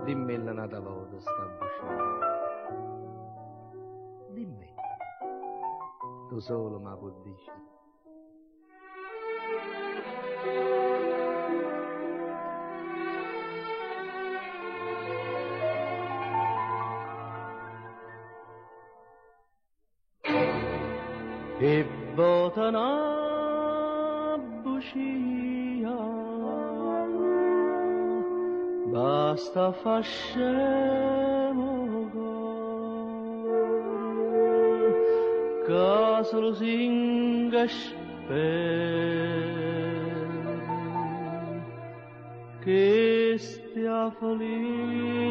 Dimmi la nata volta sta buscina, dimmi, tu solo ma puoi dire. E botana buscia, basta fascemo cor, caso lo singa che stia felicità.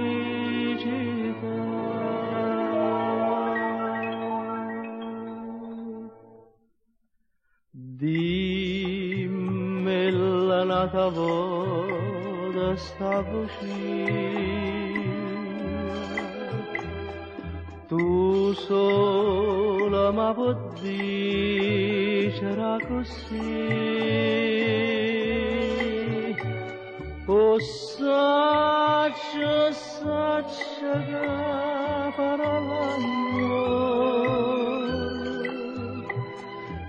Dimmi la nata voda sta vicina, tu sola ma puoi dicere così. O saccia, saccia che parola amore,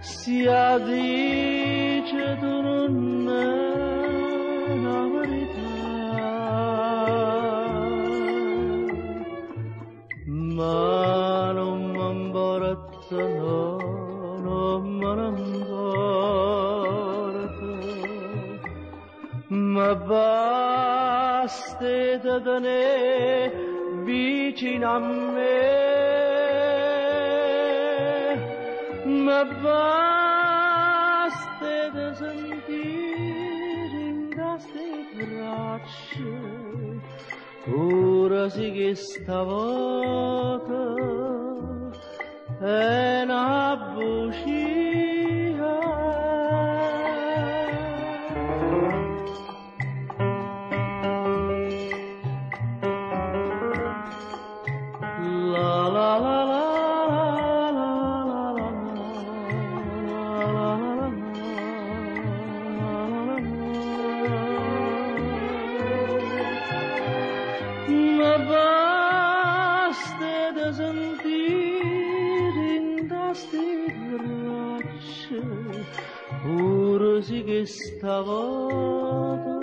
sia dice tu non è la verità, ma non m'importa, no, non me ne importa, ma basta te tenere vicino a me, ma basta te sentire in queste braccia, ora sì che stavolta è una bugia. La la la la la la ma basta da sentire in queste braccia, ora sì che stavolta